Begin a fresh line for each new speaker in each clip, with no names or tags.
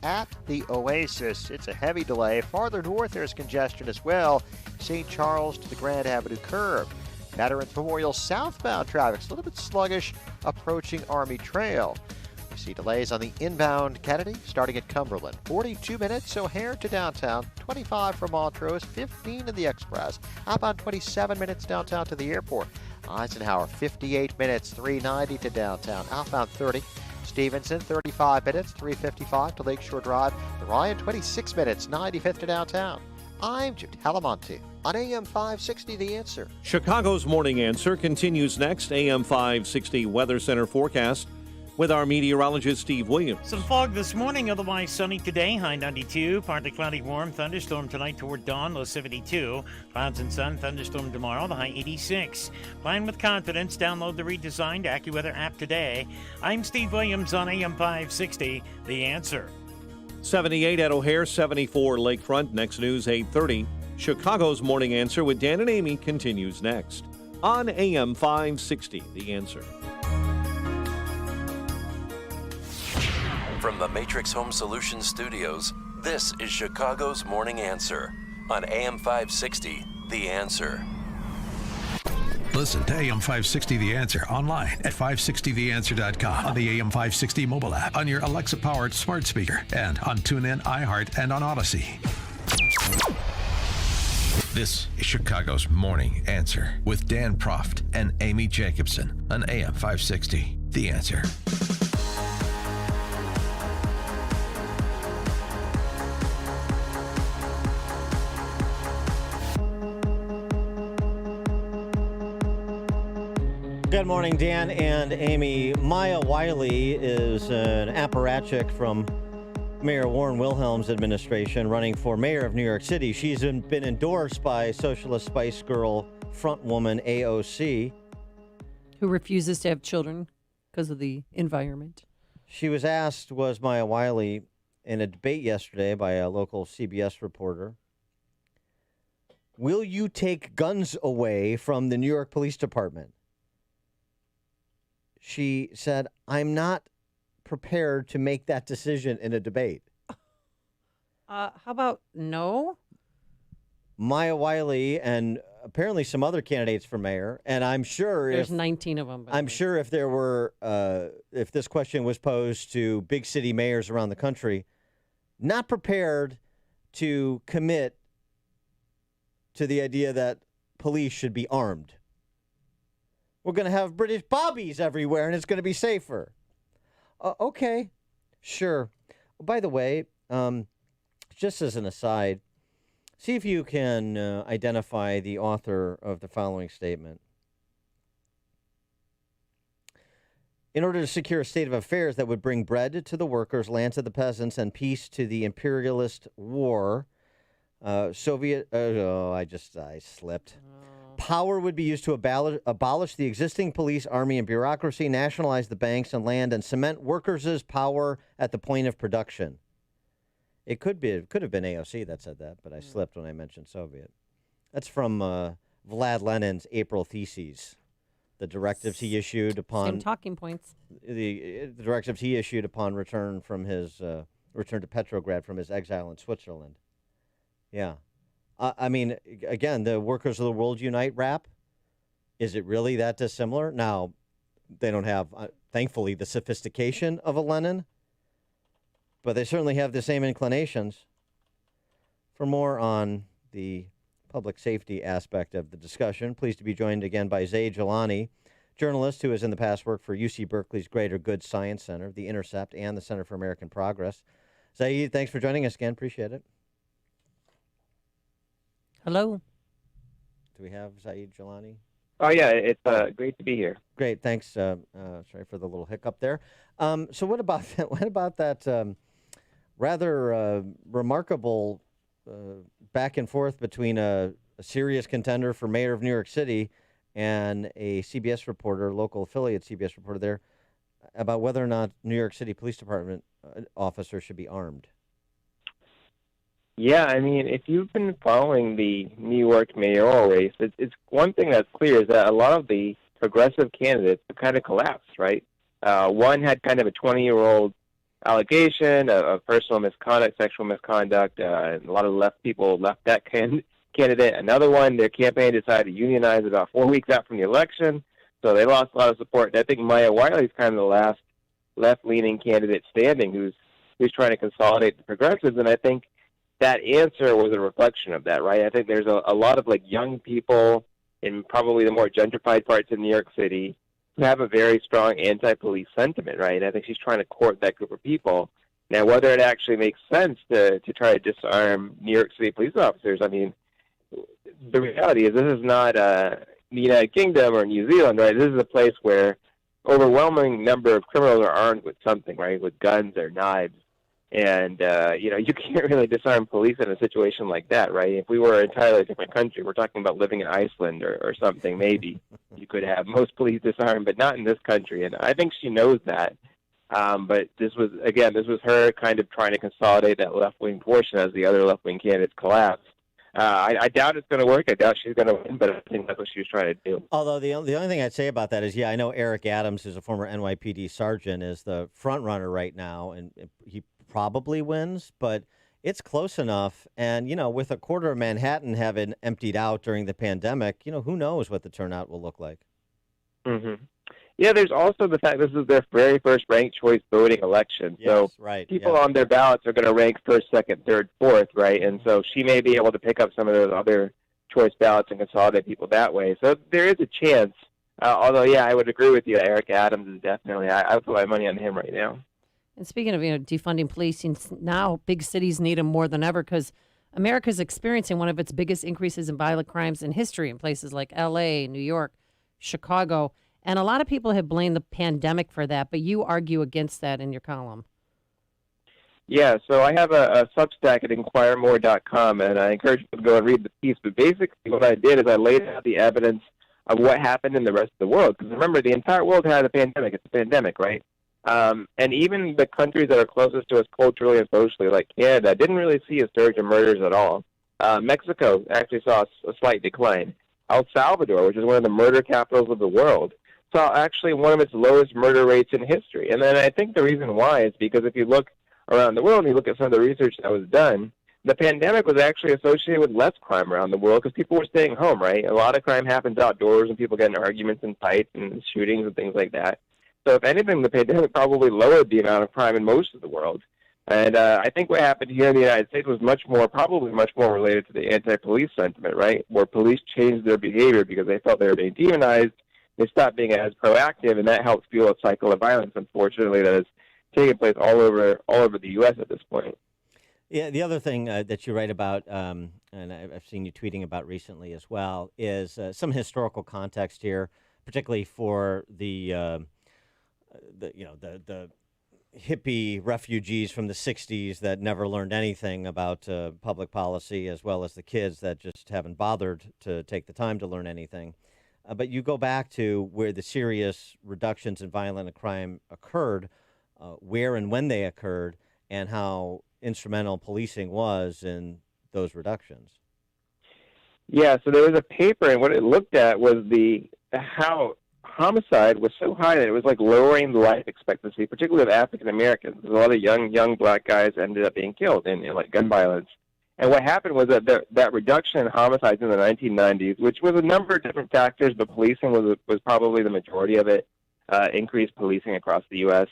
at the Oasis. It's a heavy delay. Farther north, there's congestion as well. St. Charles to the Grand Avenue curve. Veterans Memorial southbound traffic's a little bit sluggish approaching Army Trail. We see delays on the inbound Kennedy starting at Cumberland. 42 minutes O'Hare to downtown, 25 from Montrose, 15 in the Express. Outbound 27 minutes downtown to the airport. Eisenhower 58 minutes, 390 to downtown. Outbound 30. Stevenson 35 minutes, 355 to Lakeshore Drive. The Ryan 26 minutes, 95th to downtown. I'm Jude Talamonte on AM 560 The Answer.
Chicago's Morning Answer continues next. AM 560 Weather Center forecast with our meteorologist Steve Williams.
Some fog this morning, otherwise sunny today. High 92, partly cloudy, warm. Thunderstorm tonight toward dawn, low 72. Clouds and sun, thunderstorm tomorrow, the high 86. Plan with confidence. Download the redesigned AccuWeather app today. I'm Steve Williams on AM 560 The Answer.
78 at O'Hare, 74 Lakefront. Next news, 8:30. Chicago's Morning Answer with Dan and Amy continues next on AM 560 The Answer.
From the Matrix Home Solutions studios, this is Chicago's Morning Answer on AM 560 The Answer.
Listen to AM 560 The Answer online at 560theanswer.com, on the AM 560 mobile app, on your Alexa-powered smart speaker, and on TuneIn, iHeart, and on Odyssey. This is Chicago's Morning Answer with Dan Proft and Amy Jacobson on AM 560 The Answer.
Good morning, Dan and Amy. Maya Wiley is an apparatchik from Mayor Warren Wilhelm's administration running for mayor of New York City. She's been endorsed by Socialist Spice Girl frontwoman AOC,
who refuses to have children because of the environment.
She was asked, was Maya Wiley, in a debate yesterday by a local CBS reporter, will you take guns away from the New York Police Department? She said, I'm not prepared to make that decision in a debate.
How about no?
Maya Wiley and apparently some other candidates for mayor, and I'm sure
there's 19 of them.
I'm sure if there were, if this question was posed to big city mayors around the country, not prepared to commit to the idea that police should be armed. We're going to have British bobbies everywhere, and it's going to be safer. Okay, sure. By the way, just as an aside, see if you can identify the author of the following statement. In order to secure a state of affairs that would bring bread to the workers, land to the peasants, and peace to the imperialist war, I slipped. Power would be used to abolish the existing police, army, and bureaucracy, nationalize the banks and land, and cement workers' power at the point of production. It could have been AOC that said that, but I slipped when I mentioned Soviet. That's from Vlad Lenin's April Theses, the directives he issued upon
same talking points.
The directives he issued upon return to Petrograd from his exile in Switzerland. Yeah. I mean, again, the Workers of the World Unite rap, is it really that dissimilar? Now, they don't have, thankfully, the sophistication of a Lenin, but they certainly have the same inclinations. For more on the public safety aspect of the discussion, pleased to be joined again by Zaid Jilani, journalist who has in the past worked for UC Berkeley's Greater Good Science Center, The Intercept, and the Center for American Progress. Zaid, thanks for joining us again. Appreciate it.
Hello.
Do we have Zaid Jilani?
Oh, yeah, it's great to be here.
Great, thanks. Sorry for the little hiccup there. So what about that? What about that rather remarkable back and forth between a serious contender for mayor of New York City and a CBS reporter, local affiliate CBS reporter there, about whether or not New York City Police Department officers should be armed?
Yeah, I mean, if you've been following the New York mayoral race, it's one thing that's clear is that a lot of the progressive candidates have kind of collapsed, right? One had kind of a 20-year-old allegation of personal misconduct, sexual misconduct. And a lot of left people left that candidate. Another one, their campaign decided to unionize about 4 weeks out from the election, so they lost a lot of support. And I think Maya Wiley's kind of the last left-leaning candidate standing who's trying to consolidate the progressives, and I think that answer was a reflection of that, right? I think there's a lot of like young people in probably the more gentrified parts of New York City who have a very strong anti-police sentiment, right? And I think she's trying to court that group of people. Now, whether it actually makes sense to try to disarm New York City police officers, I mean, the reality is this is not the United Kingdom or New Zealand, right? This is a place where overwhelming number of criminals are armed with something, right, with guns or knives. And, you can't really disarm police in a situation like that, right? If we were an entirely different country, we're talking about living in Iceland or something, maybe you could have most police disarmed, but not in this country. And I think she knows that. But this was her kind of trying to consolidate that left-wing portion as the other left-wing candidates collapsed. I doubt it's going to work. I doubt she's going to win, but I think that's what she was trying to do.
Although the only thing I'd say about that is, I know Eric Adams, who's a former NYPD sergeant, is the front runner right now, and he probably wins, but it's close enough. And, with a quarter of Manhattan having emptied out during the pandemic, who knows what the turnout will look like.
Mm-hmm. Yeah, there's also the fact this is their very first ranked choice voting election.
Yes,
so
right,
people on their ballots are going to rank first, second, third, fourth, right? And so she may be able to pick up some of those other choice ballots and consolidate people that way. So there is a chance. Although, I would agree with you. Eric Adams is definitely, I would put my money on him right now.
And speaking of defunding policing, now big cities need them more than ever because America's experiencing one of its biggest increases in violent crimes in history in places like L.A., New York, Chicago. And a lot of people have blamed the pandemic for that, but you argue against that in your column.
Yeah, so I have a Substack at inquiremore.com, and I encourage you to go and read the piece. But basically what I did is I laid out the evidence of what happened in the rest of the world. Because remember, the entire world had a pandemic. It's a pandemic, right? And even the countries that are closest to us culturally and socially, like Canada, didn't really see a surge of murders at all. Mexico actually saw a slight decline. El Salvador, which is one of the murder capitals of the world, saw actually one of its lowest murder rates in history. And then I think the reason why is because if you look around the world and you look at some of the research that was done, the pandemic was actually associated with less crime around the world because people were staying home, right? A lot of crime happens outdoors and people get in arguments and fights and shootings and things like that. So if anything, the pandemic probably lowered the amount of crime in most of the world. And I think what happened here in the United States was probably much more related to the anti-police sentiment, right? Where police changed their behavior because they felt they were being demonized. They stopped being as proactive, and that helped fuel a cycle of violence, unfortunately, that has taken place all over the U.S. at this point.
Yeah, the other thing that you write about, and I've seen you tweeting about recently as well, is some historical context here, particularly for the hippie refugees from the 60s that never learned anything about public policy, as well as the kids that just haven't bothered to take the time to learn anything. But you go back to where the serious reductions in violent crime occurred, where and when they occurred, and how instrumental policing was in those reductions.
Yeah, so there was a paper, and what it looked at was how homicide was so high that it was like lowering the life expectancy, particularly of African Americans. A lot of young black guys ended up being killed in like gun violence. And what happened was that reduction in homicides in the 1990s, which was a number of different factors, but policing was probably the majority of it, increased policing across the U.S.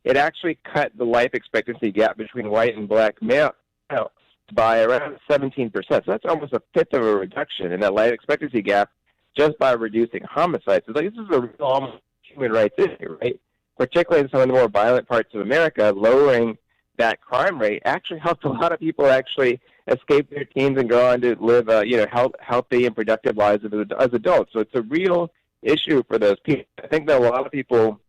It actually cut the life expectancy gap between white and black males by around 17%. So that's almost a fifth of a reduction in that life expectancy gap just by reducing homicides. So this is a real almost human rights issue, right? Particularly in some of the more violent parts of America, lowering that crime rate actually helped a lot of people actually escape their teens and go on to live, healthy and productive lives as adults. So it's a real issue for those people. I think that a lot of people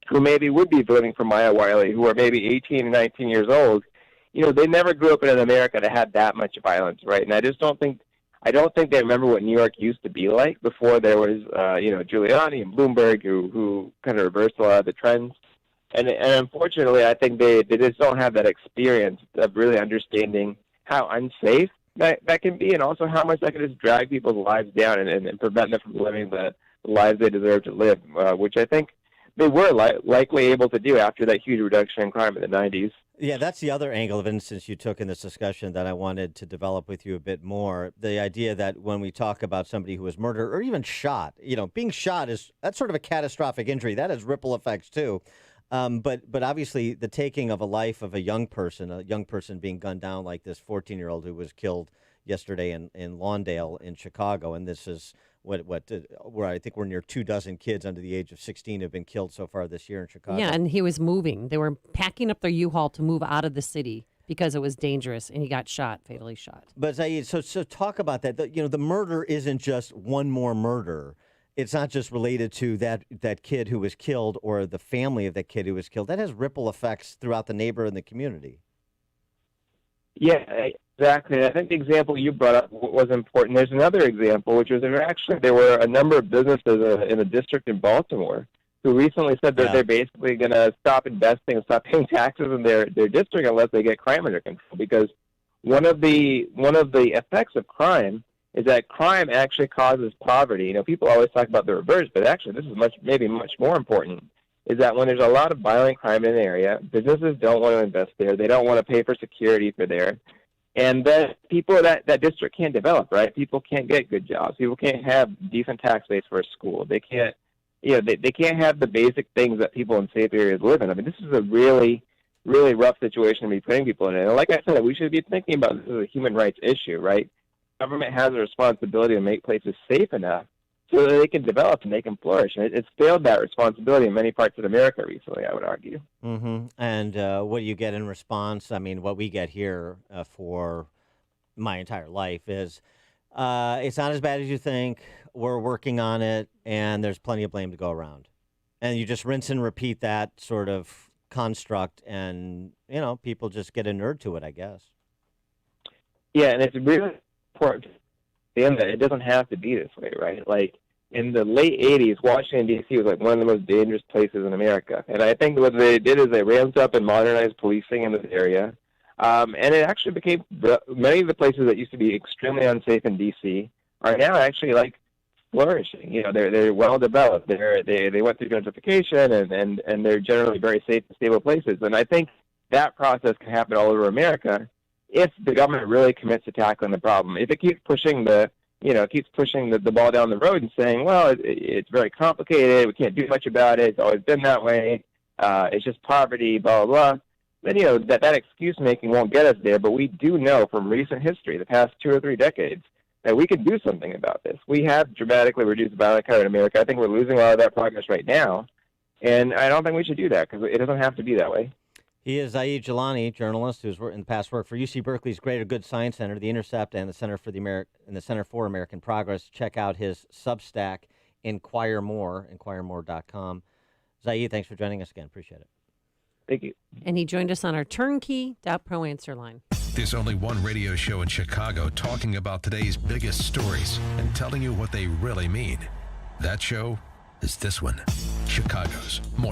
who maybe would be voting for Maya Wiley, who are maybe 18 and 19 years old, they never grew up in an America that had that much violence, right? And I don't think they remember what New York used to be like before there was, Giuliani and Bloomberg who kind of reversed a lot of the trends. And unfortunately, I think they just don't have that experience of really understanding how unsafe that can be, and also how much that can just drag people's lives down and prevent them from living the lives they deserve to live, which I think they were likely able to do after that huge reduction in crime in the 90s.
Yeah, that's the other angle of instance you took in this discussion that I wanted to develop with you a bit more. The idea that when we talk about somebody who was murdered or even shot, being shot that's sort of a catastrophic injury. That has ripple effects too. But obviously the taking of a life of a young person being gunned down like this 14-year-old who was killed yesterday in Lawndale in Chicago, and this is where I think we're near 24 kids under the age of 16 have been killed so far this year in Chicago.
Yeah, and he was moving. They were packing up their U-Haul to move out of the city because it was dangerous, and he got shot, fatally shot.
But Zaid, so talk about that. The murder isn't just one more murder. It's not just related to that kid who was killed or the family of that kid who was killed. That has ripple effects throughout the neighborhood and the community.
Yeah, exactly. I think the example you brought up was important. There's another example, which was there were a number of businesses in a district in Baltimore who recently said that they're basically going to stop investing and stop paying taxes in their district unless they get crime under control. Because one of the effects of crime is that crime actually causes poverty. People always talk about the reverse, but actually this is maybe much more important. Is that when there's a lot of violent crime in an area, businesses don't want to invest there. They don't want to pay for security for there. And then people that district can't develop, right? People can't get good jobs. People can't have decent tax base for a school. They can't, they can't have the basic things that people in safe areas live in. I mean, this is a really, really rough situation to be putting people in. And like I said, we should be thinking about this as a human rights issue, right? Government has a responsibility to make places safe enough so that they can develop and they can flourish. And it's failed that responsibility in many parts of America recently, I would argue.
Mm-hmm. And what do you get in response? I mean, what we get here for my entire life is it's not as bad as you think. We're working on it, and there's plenty of blame to go around. And you just rinse and repeat that sort of construct, and, people just get inured to it, I guess.
Yeah, and it's really important to understand that it doesn't have to be this way, right? Like, in the late 80s, Washington, D.C. was like one of the most dangerous places in America. And I think what they did is they ramped up and modernized policing in this area. And it actually became, many of the places that used to be extremely unsafe in D.C. are now actually, flourishing. They're well developed. They went through gentrification, and they're generally very safe and stable places. And I think that process can happen all over America if the government really commits to tackling the problem. If it keeps pushing the ball down the road and saying, well, it's very complicated, we can't do much about it, it's always been that way, it's just poverty, blah, blah, blah, then, that excuse making won't get us there. But we do know from recent history, the past 2 or 3 decades, that we can do something about this. We have dramatically reduced violent crime in America. I think we're losing a lot of that progress right now, and I don't think we should do that because it doesn't have to be that way.
He is Zaid Jilani, journalist who's in the past worked for UC Berkeley's Greater Good Science Center, the Intercept, and the Center for American Progress. Check out his Substack, Inquire More, inquiremore.com. Zaid, thanks for joining us again. Appreciate it.
Thank you.
And he joined us on our turnkey.pro answer line.
There's only one radio show in Chicago talking about today's biggest stories and telling you what they really mean. That show is this one, Chicago's Morning.